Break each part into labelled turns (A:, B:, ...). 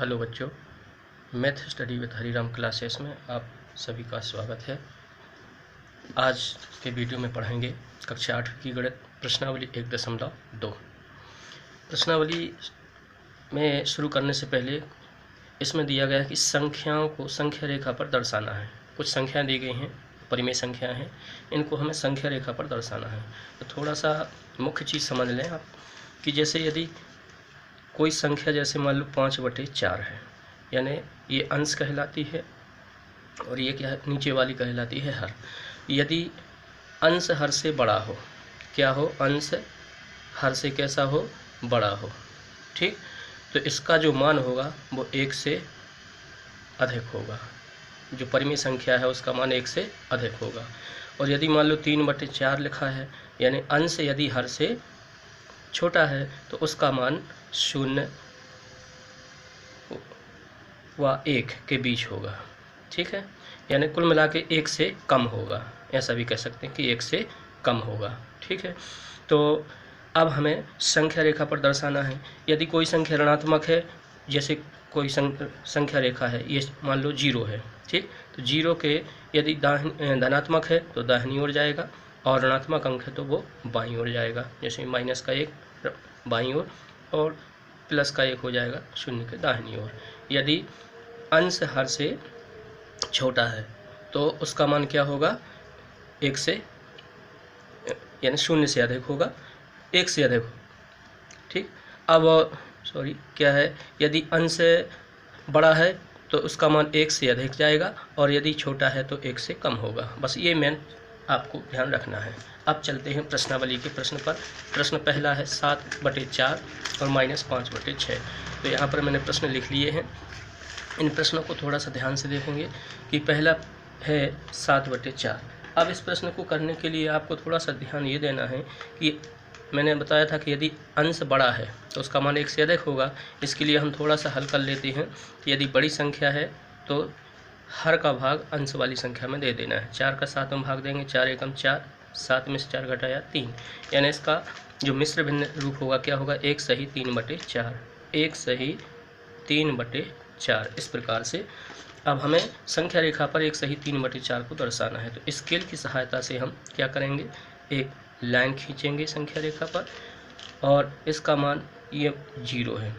A: Hello बच्चों, math study with Hariram classes में आप सभी का स्वागत है। आज के वीडियो में पढ़ेंगे कक्षा 8 की गणित प्रश्नावली 1.2। प्रश्नावली में शुरू करने से पहले इसमें दिया गया है कि संख्याओं को संख्या रेखा पर दर्शाना है। कुछ संख्याएं दी गई हैं, परिमेय संख्या हैं, इनको हमें संख्या रेखा पर दर्शाना है। तो थोड़ा सा मुख्य चीज़ समझ लें आप कि जैसे यदि कोई संख्या जैसे मान लो 5/4 है, यानी ये अंश कहलाती है और ये क्या है, नीचे वाली कहलाती है हर। यदि अंश हर से बड़ा हो, क्या हो, अंश हर से कैसा हो, बड़ा हो, ठीक, तो इसका जो मान होगा वो 1 से अधिक होगा। जो परिमेय संख्या है उसका मान 1 से अधिक होगा। और यदि मान लो 3/4 लिखा है, यानी अंश यदि हर से छोटा है तो उसका मान 0 व 1 के बीच होगा, ठीक है, यानी कुल मिला के 1 से कम होगा, ऐसा भी कह सकते हैं कि 1 से कम होगा, ठीक है। तो अब हमें संख्या रेखा पर दर्शाना है। यदि कोई संख्या ऋणात्मक है, जैसे कोई संख्या रेखा है, ये मान लो 0 है, ठीक, तो 0 के यदि धनात्मक है तो दाहिनी ओर जाएगा और ऋणात्मक अंक है तो वो बाईं ओर जाएगा। जैसे -1 बाईं ओर और +1 हो जाएगा 0 के दाहिनी ओर। यदि अंश हर से छोटा है तो उसका मान क्या होगा, 1 से, यानी 0 से अधिक होगा, 1 से अधिक, ठीक। अब क्या है, यदि अंश बड़ा है तो उसका मान 1 से अधिक जाएगा और यदि छोटा है तो 1 से कम होगा। बस ये मेन आपको ध्यान रखना है। अब चलते हैं प्रश्नावली के प्रश्न पर। प्रश्न पहला है 7/4 और -5/6। तो यहाँ पर मैंने प्रश्न लिख लिए हैं। इन प्रश्नों को थोड़ा सा ध्यान से देखेंगे कि पहला है 7/4। अब इस प्रश्न को करने के लिए आपको थोड़ा सा ध्यान ये देना है कि मैंने बताया था कि यदि अंश बड़ा है तो उसका मान 1 से अधिक होगा। इसके लिए हम थोड़ा सा हल कर लेते हैं कि यदि बड़ी संख्या है तो हर का भाग अंश वाली संख्या में दे देना है। 4 का 7 में भाग देंगे, 4 एकम 4, 7 में से 4 घटाया 3, यानी इसका जो मिश्र भिन्न रूप होगा क्या होगा, 1 सही 3/4, 1 सही 3/4। इस प्रकार से अब हमें संख्या रेखा पर 1 सही 3/4 को दर्शाना है। तो स्केल की सहायता से हम क्या करेंगे, एक लाइन खींचेंगे संख्या रेखा पर और इसका मान ये 0 है।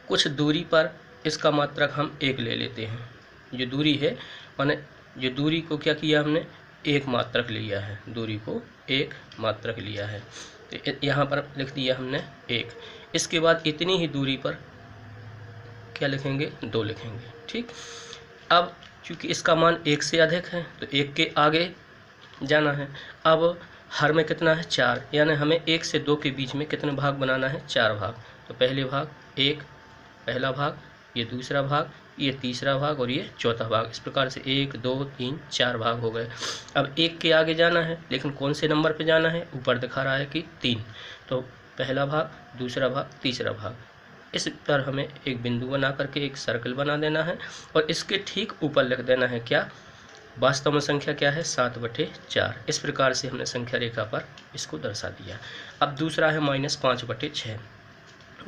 A: कुछ दूरी पर इसका मात्रक हम 1 ले लेते हैं। जो दूरी है, माने जो दूरी को क्या किया हमने, 1 मात्रक लिया है, दूरी को 1 मात्रक लिया है। तो यहाँ पर लिख दिया हमने 1। इसके बाद इतनी ही दूरी पर क्या लिखेंगे, 2 लिखेंगे, ठीक। अब चूँकि इसका मान 1 से अधिक है तो 1 के आगे जाना है। अब हर में कितना है, 4, यानी हमें 1 से 2 के बीच में कितने भाग बनाना है, 4 भाग। तो पहले भाग 1, पहला भाग, ये दूसरा भाग, ये तीसरा भाग और ये चौथा भाग। इस प्रकार से 1 2 3 4 भाग हो गए। अब 1 के आगे जाना है, लेकिन कौन से नंबर पे जाना है, ऊपर दिखा रहा है कि 3, तो पहला भाग, दूसरा भाग, तीसरा भाग। इस पर हमें एक बिंदु बना करके एक सर्कल बना देना है और इसके ठीक ऊपर लिख देना है क्या, वास्तव में संख्या क्या है, 7/4। इस प्रकार से हमने संख्या रेखा पर इसको दर्शा दिया। अब दूसरा है -5/6।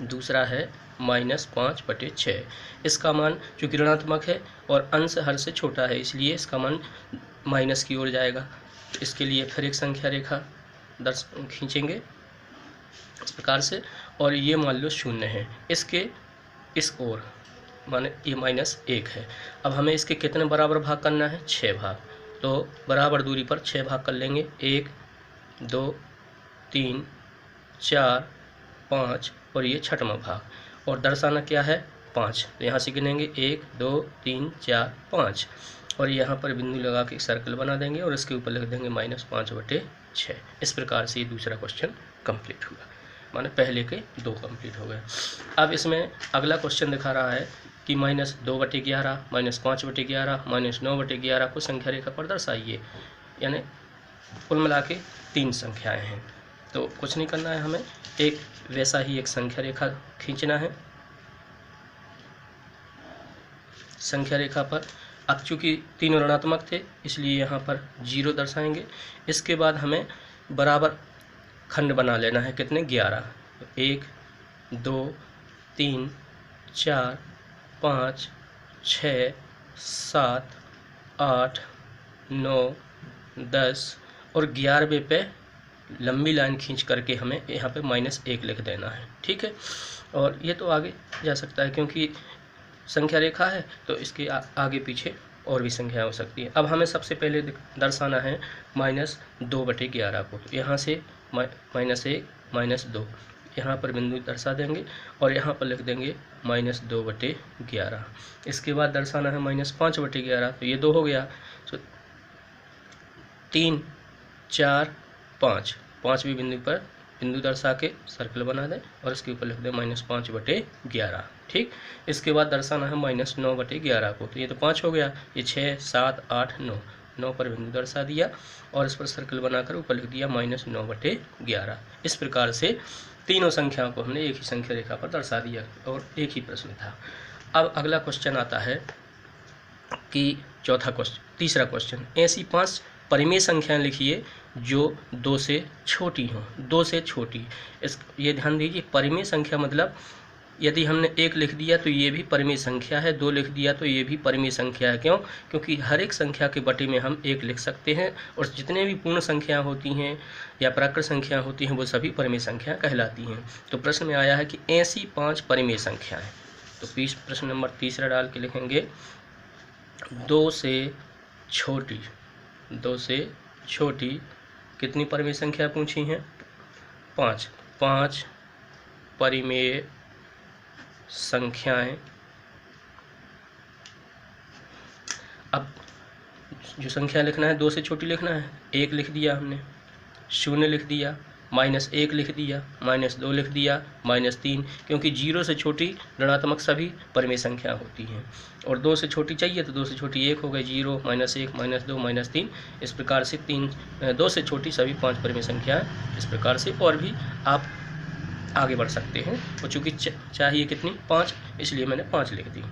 A: दूसरा है -5/6। इसका मान चूँकि ऋणात्मक है और अंश हर से छोटा है, इसलिए इसका मान माइनस की ओर जाएगा। तो इसके लिए फिर एक संख्या रेखा खींचेंगे इस प्रकार से, और ये मान लो 0 है, इसके इस ओर, माने ये -1 है। अब हमें इसके कितने बराबर भाग करना है, 6 भाग। तो बराबर दूरी पर 6 भाग कर लेंगे, 1 2 3 4 5 और ये छठवां भाग। और दर्शाना क्या है, 5। तो यहाँ से गिनेंगे 1 2 3 4 5 और यहाँ पर बिंदु लगा के सर्कल बना देंगे और इसके ऊपर लिख देंगे -5/6। इस प्रकार से ये दूसरा क्वेश्चन कंप्लीट हुआ, माने पहले के 2 कंप्लीट हो गए। अब इसमें अगला क्वेश्चन दिखा रहा है कि -2/11, -5/11, -9/11 को संख्या रेखा पर दर्शाइए, यानी कुल मिला के 3 संख्याएँ हैं। तो कुछ नहीं करना है, हमें एक वैसा ही एक संख्या रेखा खींचना है संख्या रेखा पर। अब चूँकि 3 ऋणात्मक थे इसलिए यहाँ पर 0 दर्शाएंगे। इसके बाद हमें बराबर खंड बना लेना है, कितने, 11। 1 2 3 4, 5, 6, 7, 8, 9, 10 और 11वें पे लंबी लाइन खींच करके हमें यहाँ पे -1 लिख देना है। ठीक है, और ये तो आगे जा सकता है क्योंकि संख्या रेखा है, तो इसके आगे पीछे और भी संख्या हो सकती है। अब हमें सबसे पहले दर्शाना है -2/11 को। तो यहाँ से -1 -2 यहाँ पर बिंदु दर्शा देंगे और यहाँ पर लिख देंगे -2/11। इसके बाद दर्शाना है -5/11, तो ये 2 हो गया। तो 3, 4, 5 5वीं बिंदु पर बिंदु दर्शा के सर्कल बना दें और इसके ऊपर लिख दें -5/11। ठीक, इसके बाद दर्शाना है -9/11 को। तो ये तो 5 हो गया, ये 6, 7, 8, 9 पर बिंदु दर्शा दिया और इस पर सर्कल बनाकर ऊपर लिख दिया -9/11। इस प्रकार से तीनों संख्याओं को हमने एक ही संख्या रेखा पर दर्शा दिया और एक ही प्रश्न था। अब अगला क्वेश्चन आता है कि तीसरा क्वेश्चन, ऐसी 5 परिमेय संख्याएं लिखिए जो 2 से छोटी हों। 2 से छोटी, ये ध्यान दीजिए, परिमेय संख्या मतलब यदि हमने 1 लिख दिया तो ये भी परिमेय संख्या है, 2 लिख दिया तो ये भी परिमेय संख्या है। क्यों? क्योंकि हर एक संख्या के बटे में हम 1 लिख सकते हैं और जितने भी पूर्ण संख्या होती हैं या प्राकृत संख्या होती हैं वो सभी परिमेय संख्या कहलाती हैं। तो प्रश्न में आया है कि ऐसी 5 परिमेय संख्याएं। तो प्रश्न नंबर तीसरा डाल के लिखेंगे 2 से छोटी। 2 से छोटी कितनी परिमेय संख्या पूछी हैं? 5 परिमेय संख्याएं। अब जो संख्या लिखना है 2 से छोटी लिखना है। 1 लिख दिया हमने, 0 लिख दिया, -1 लिख दिया, -2 लिख दिया, -3, क्योंकि 0 से छोटी ऋणात्मक सभी परिमेय संख्या होती हैं और 2 से छोटी चाहिए तो 2 से छोटी 1 हो गई, 0, -1, -2, -3। इस प्रकार से 2 से छोटी सभी 5 परिमेय संख्या। इस प्रकार से और भी आप आगे बढ़ सकते हैं और चूँकि चाहिए कितनी 5, इसलिए मैंने 5 लिख दी।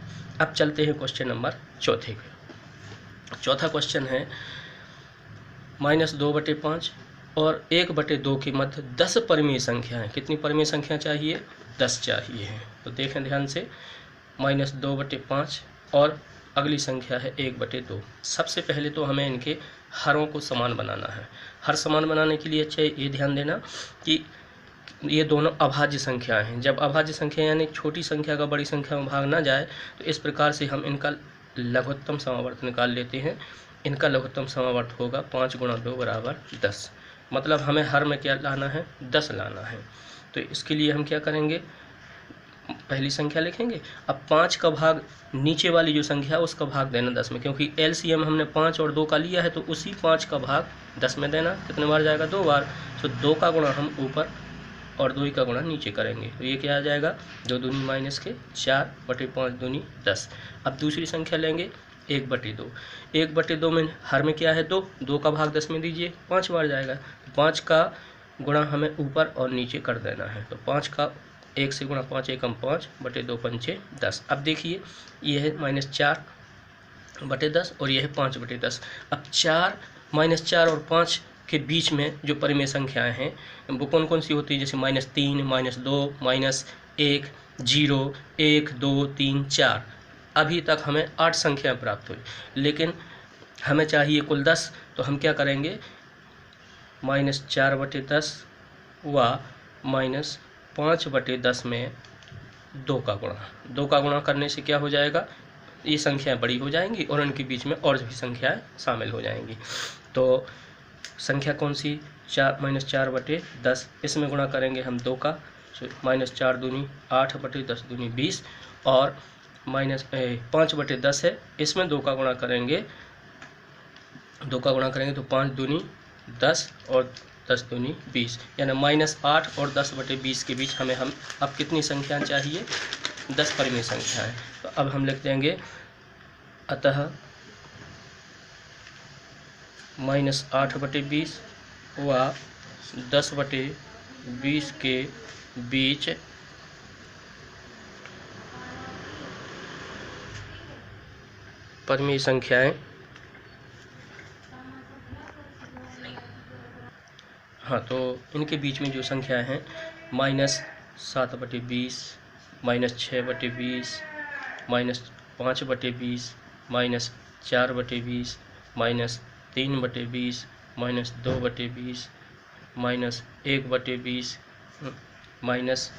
A: अब चलते हैं क्वेश्चन नंबर चौथे पे। चौथा क्वेश्चन है -2/5 और 1/2 के मध्य 10 परिमेय संख्याएं। कितनी परिमेय संख्या चाहिए? 10 चाहिए है। तो देखें ध्यान से, -2/5 और अगली संख्या है 1/2। सबसे पहले तो हमें इनके हरों को समान बनाना है। हर समान बनाने के लिए अच्छा ये ध्यान देना कि ये दोनों अभाज्य संख्याएं हैं। जब अभाज्य संख्या यानी छोटी संख्या का बड़ी संख्या में भाग ना जाए तो इस प्रकार से हम इनका लघुत्तम समावर्त निकाल लेते हैं। इनका लघुत्तम समावर्त होगा 5 × 2 = 10। मतलब हमें हर में क्या लाना है? 10 लाना है। तो इसके लिए हम क्या करेंगे? पहली संख्या लिखेंगे। अब 5 का भाग नीचे वाली जो संख्या उसका भाग देना 10 में, क्योंकि एलसीएम हमने 5 और 2 का लिया है तो उसी 5 का भाग 10 में देना। कितने बार जाएगा? 2 बार। तो 2 का गुणा हम ऊपर और 2 का गुणा नीचे करेंगे तो ये क्या आ जाएगा? 2 दूनी -4 4/5 दूनी 10। अब दूसरी संख्या लेंगे 1/2। 1/2 में हर में क्या है? 2 का भाग 10 में दीजिए, 5 बार जाएगा। 5 का गुणा हमें ऊपर और नीचे कर देना है। तो 5 का 1 से गुणा 5 एकम 5/2 पंचे 10। अब देखिए ये है -4/10 और ये है 5/10। अब 4 -4 और 5 के बीच में जो परिमेय संख्याएं हैं वो कौन कौन सी होती है? जैसे -3, -2, -1, 0, 1, 2, 3, 4। अभी तक हमें 8 संख्याएं प्राप्त हुई, लेकिन हमें चाहिए कुल 10। तो हम क्या करेंगे? -4/10 व -5/10 में 2 का गुणा। 2 का गुणा करने से क्या हो जाएगा? ये संख्याएं बड़ी हो जाएंगी और उनके बीच में और भी संख्याएं शामिल हो जाएंगी। तो संख्या कौन सी? -4/10। इसमें गुणा करेंगे हम 2 का, -4 दूनी 8/10 दूनी 20 और -5/10 है। इसमें 2 का गुणा करेंगे, 2 का गुणा करेंगे तो 5 दूनी 10 और 10 दूनी 20, यानी -8 और 10/20 के बीच हमें अब कितनी संख्या चाहिए? 10 परिमेय संख्याएं। तो अब हम लिख देंगे अतः -8/20 व 10/20 के बीच परिमेय संख्याएं। हाँ, तो इनके बीच में जो संख्याएं हैं -7/20, -6/20, -5/20, -4/20, -3/20, -2/20, -1/20, माइनस,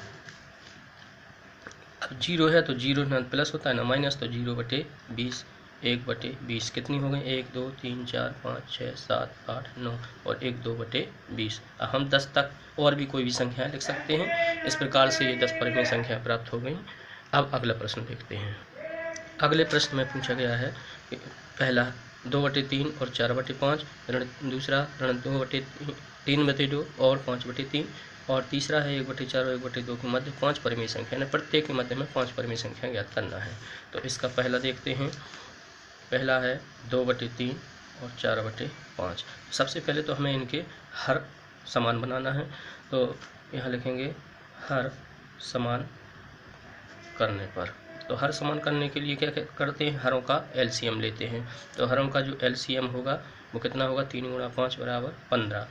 A: अब जीरो है तो जीरो ना प्लस होता है ना माइनस, तो 0/20, 1/20 कितनी हो गई? 1 2 3 4 5 6 7 8 9 और 1 2/20। अब हम 10 तक और भी कोई भी संख्या लिख सकते हैं। इस प्रकार से ये 10 परिमेय संख्या प्राप्त हो गई। अब अगला प्रश्न देखते हैं। अगले प्रश्न में पूछा गया है पहला 2/3 और 4/5, दूसरा 2/3/2 और 5/3, और तीसरा है 1/4 और 1/2 के मध्य 5 परिमेय संख्या, यानी प्रत्येक के मध्य में 5 परिमेय संख्या ज्ञात करना है। तो इसका पहला देखते हैं। पहला है 2/3 और 4/5। सबसे पहले तो हमें इनके हर समान बनाना है। तो यहाँ लिखेंगे हर समान करने पर। तो हर समान करने के लिए क्या करते हैं? हरों का एलसीएम लेते हैं। तो हरों का जो एलसीएम होगा वो कितना होगा? 3 × 5 = 15।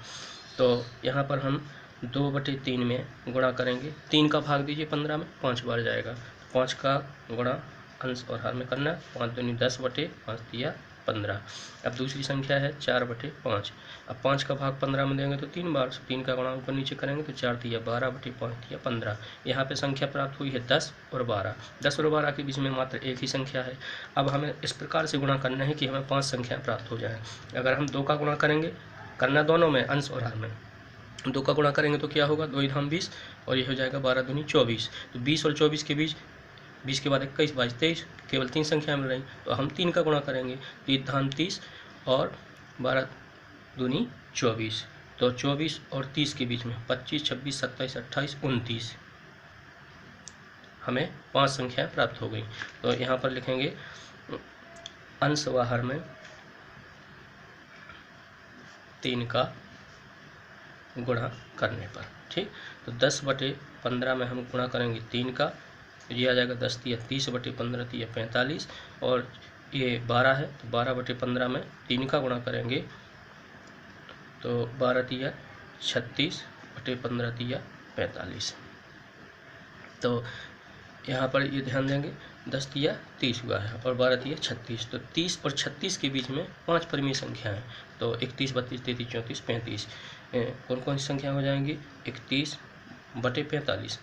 A: तो यहाँ पर हम 2/3 में गुणा करेंगे, 3 का भाग दीजिए 15 में, 5 बार जाएगा। 5 का गुणा अंश और हर में करना, 5 दूनी 10/5 दिया 15। अब दूसरी संख्या है 4/5। अब 5 का भाग 15 में देंगे तो 3 बार, 3 का गुणा ऊपर नीचे करेंगे तो 4 दिया 12/5 दिया 15। यहाँ पे संख्या प्राप्त हुई है 10 और 12। 10 और 12 के बीच में मात्र एक ही संख्या है। अब हमें इस प्रकार से गुणा करना है कि हमें 5 संख्या प्राप्त हो जाए। अगर हम 2 का गुणा करेंगे, करना दोनों में, अंश और हर में, 2 का गुणा करेंगे तो क्या होगा? 2 × 20 और ये हो जाएगा 12 दूनी 24। तो 20 और 24 के बीच, 20 के बाद 21, 22, 23, केवल 3 संख्या मिल रही। तो हम 3 का गुणा करेंगे, 3 × 30 और 12 दूनी 24। तो 24 और 30 के बीच में 25, 26, 27, 28, 29 हमें 5 संख्या प्राप्त हो गई। तो यहाँ पर लिखेंगे अंश व हर में 3 का गुणा करने पर। ठीक, तो 10/15 में हम गुणा करेंगे 3 का, ये आ जाएगा 10 × 30/15 × 45, और ये 12 है तो 12/15 में 3 का गुणा करेंगे तो 12 × 36/15 × 45। तो यहाँ पर ये ध्यान देंगे 10 × 30 हुआ है और 12 × 36। तो 30 और 36 के बीच में 5 परिमेय संख्या है। तो 31, 32, 33, 34, 35 कौन कौन सी संख्या हो जाएंगी? 31/45,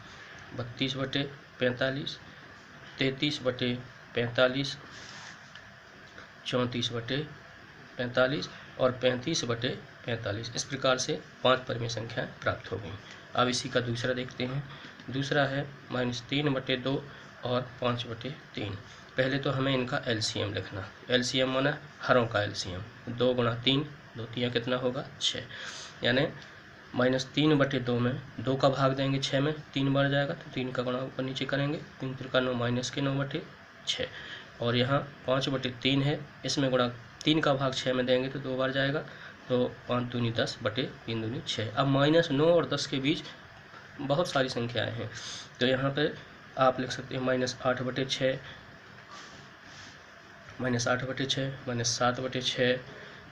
A: 32/45, 33/45, 34/45 और 35/45। इस प्रकार से 5 परिमेय संख्या प्राप्त हो गई। अब इसी का दूसरा देखते हैं। दूसरा है -3/2 और 5/3। पहले तो हमें इनका एलसीएम लिखना। एलसीएम माना हरों का एलसीएम। 2 × 3, 2 × 3 कितना होगा? 6। यानी -3/2 में 2 का भाग देंगे 6 में, 3 बार जाएगा तो 3 का गुणा ऊपर नीचे करेंगे, 3 × 9 -9/6। और यहाँ 5/3 है, इसमें गुणा 3 का भाग 6 में देंगे तो 2 बार जाएगा, तो 5 दूनी 10/3 दूनी 6। अब -9 और 10 के बीच बहुत सारी संख्याएं हैं। तो यहाँ पे आप लिख सकते हैं -8/6, -8/6, -7/6,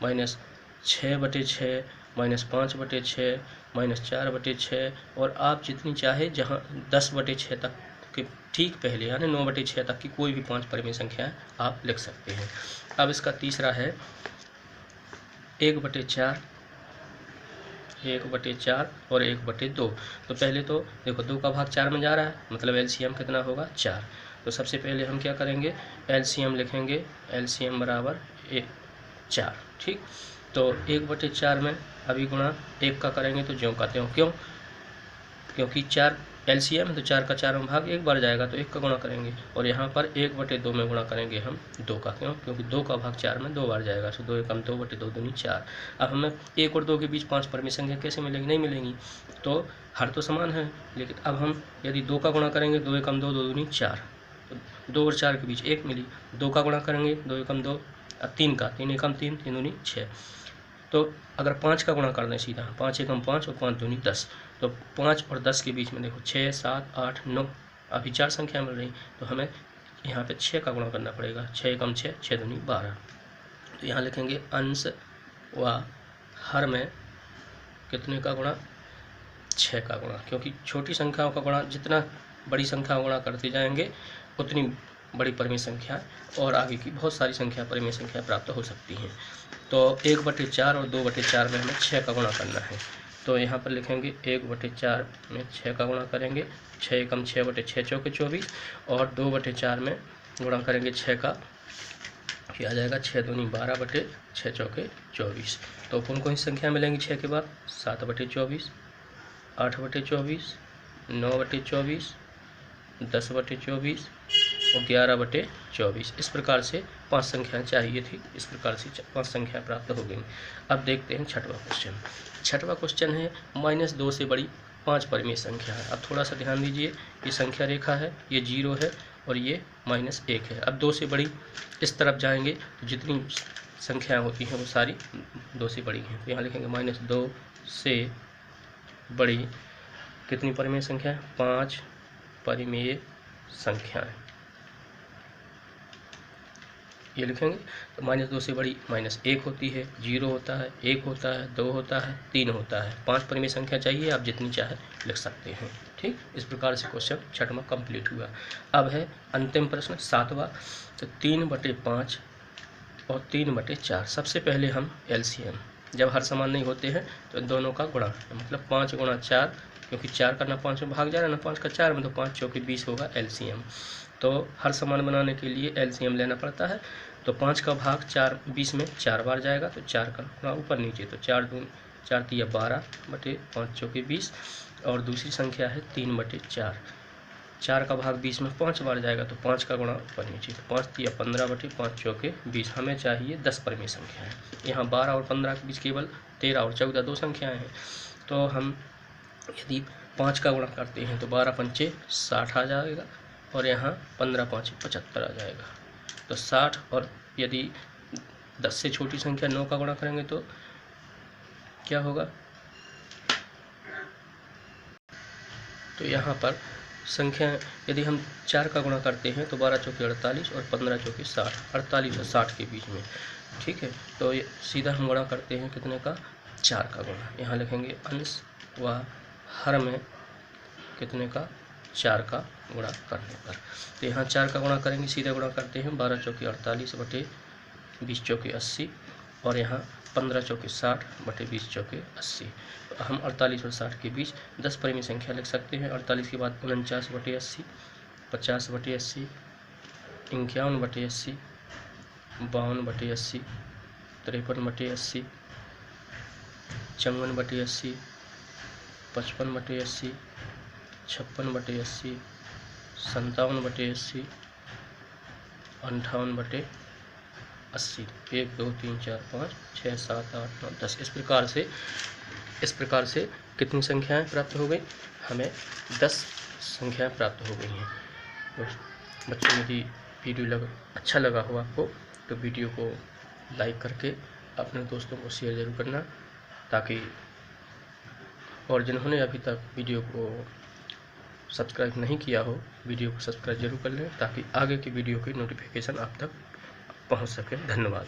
A: -6/6, -5/6, -4/6, और आप जितनी चाहे जहाँ 10/6 तक के ठीक पहले यानी 9/6 तक की कोई भी 5 परिमेय संख्या आप लिख सकते हैं। अब इसका तीसरा है 1/4, 1/4 और 1/2। तो पहले तो देखो 2 का भाग 4 में जा रहा है, मतलब एलसीएम कितना होगा? 4। तो सबसे पहले हम क्या करेंगे? एलसीएम लिखेंगे, एलसीएम बराबर 4। ठीक, तो 1/4 में अभी गुणा 1 का करेंगे तो ज्यों का त्यों। क्यों? क्योंकि 4 एलसीएम है तो 4 का 4वां भाग 1 बार जाएगा तो 1 का गुणा करेंगे, और यहाँ पर 1/2 में गुणा करेंगे हम 2 का। क्यों? क्योंकि 2 का भाग 4 में 2 बार जाएगा, तो 2 × 2/2 दूनी 4। अब हमें 1 और 2 के बीच 5 परिमेय संख्या कैसे मिलेगी? नहीं मिलेंगी। तो हर तो समान है, लेकिन अब हम यदि 2 का गुणा करेंगे 2 × 2 2 दूनी 4, तो 2 और 4 के बीच 1 मिली। 2 का गुणा करेंगे 2 × 2, 3 का, 3 × 3 3 दूनी 6। तो अगर 5 का गुणा कर दें सीधा, 5 × 5 और 5 दूनी 10, तो 5 और 10 के बीच में देखो 6, 7, 8, 9 अभी 4 संख्या मिल रही। तो हमें यहाँ पे 6 का गुणा करना पड़ेगा। 6 × 6, 6 दूनी 12। तो यहाँ लिखेंगे अंश व हर में कितने का गुणा? 6 का गुणा, क्योंकि छोटी संख्याओं का गुणा जितना बड़ी संख्या गुणा करते जाएंगे उतनी बड़ी परिमेय संख्या और आगे की बहुत सारी संख्या परिमेय संख्या प्राप्त हो सकती हैं। तो 1/4 और 2/4 में हमें 6 का गुणा करना है। तो यहाँ पर लिखेंगे 1/4 में 6 का गुणा करेंगे, 6 एकम 6/6 चौके 24 और 2/4 में गुणा करेंगे 6 का, फिर आ जाएगा 6 दूनी 12/6 चौके 24। तो कौन कौन सी संख्या मिलेंगी 6 के बाद? 7/24, 8/24, 9/24, 10/24 और 11/24। इस प्रकार से 5 संख्याएँ चाहिए थी, इस प्रकार से 5 संख्याएँ प्राप्त हो गई। अब देखते हैं छठवां क्वेश्चन। छठवां क्वेश्चन है -2 से बड़ी 5 परिमेय संख्या है। अब थोड़ा सा ध्यान दीजिए, ये संख्या रेखा है, ये 0 है और ये -1 है। अब 2 से बड़ी इस तरफ जाएंगे तो जितनी संख्याएँ होती हैं वो सारी 2 से बड़ी हैं। तो यहाँ लिखेंगे -2 से बड़ी कितनी परिमेय संख्या है? 5 परिमेय संख्याएँ। ये लिखेंगे तो -2 से बड़ी -1 होती है, 0 होता है, 1 होता है, 2 होता है, 3 होता है। 5 परिमेय संख्या चाहिए, आप जितनी चाहे लिख सकते हैं। ठीक, इस प्रकार से क्वेश्चन छठवां कंप्लीट हुआ। अब है अंतिम प्रश्न 7वां। तो 3/5 और 3/4। सबसे पहले हम एलसीएम, जब हर समान नहीं होते हैं तो दोनों का गुणा, मतलब 5 गुणा 4, क्योंकि 4 का ना 5 में भाग जा रहा है ना 5 का 4 में, तो 5 चौके 20 होगा एलसीएम। तो हर समान बनाने के लिए एलसीएम लेना पड़ता है। तो 5 का भाग 4 20 में 4 बार जाएगा, तो 4 का गुणा ऊपर नीचे, तो 4 दूनी 4 तिया 12/5 चौके 20। और दूसरी संख्या है 3/4। 4 का भाग 20 में 5 बार जाएगा, तो 5 का गुणा ऊपर नीचे, तो 5 तिया 15/5 चौके 20। हमें चाहिए 10 परिमेय संख्याएँ। यहाँ 12 और 15 के बीच केवल 13 और 14 2 संख्याएँ हैं। तो हम यदि 5 का गुणा करते हैं तो 12 पंचे 60 आ जाएगा और यहाँ 15 5 75 आ जाएगा। तो 60, और यदि 10 से छोटी संख्या 9 का गुणा करेंगे तो क्या होगा? तो यहाँ पर संख्या यदि हम 4 का गुणा करते हैं तो 12 चौके 48 और 15 चौके 60, 48 और 60 के बीच में। ठीक है, तो सीधा हम गुणा करते हैं कितने का? 4 का गुणा। यहाँ लिखेंगे अंश व हर में कितने का? 4 का गुणा करने पर। तो यहाँ 4 का गुणा करेंगे, सीधे गुणा करते हैं 12 चौके 48/20 चौके 80 और यहाँ 15 चौके 60/20 चौके 80। तो हम 48 और 60 के बीच 10 परिमेय संख्या लिख सकते हैं। 48 के बाद 49/80, 50/80, 51/80, 52/80, 53/80, 54/80, 55/80, 56/80, 57/80, 58/80। 1 2 3 4 5 6 7 8 9 10। इस प्रकार से कितनी संख्याएं प्राप्त हो गई? हमें 10 संख्याएं प्राप्त हो गई हैं। तो बच्चों, यदि वीडियो अच्छा लगा हो आपको तो वीडियो को लाइक करके अपने दोस्तों को शेयर ज़रूर करना, ताकि और जिन्होंने अभी तक वीडियो को सब्सक्राइब नहीं किया हो, वीडियो को सब्सक्राइब जरूर कर लें, ताकि आगे की वीडियो की नोटिफिकेशन आप तक पहुंच सके। धन्यवाद।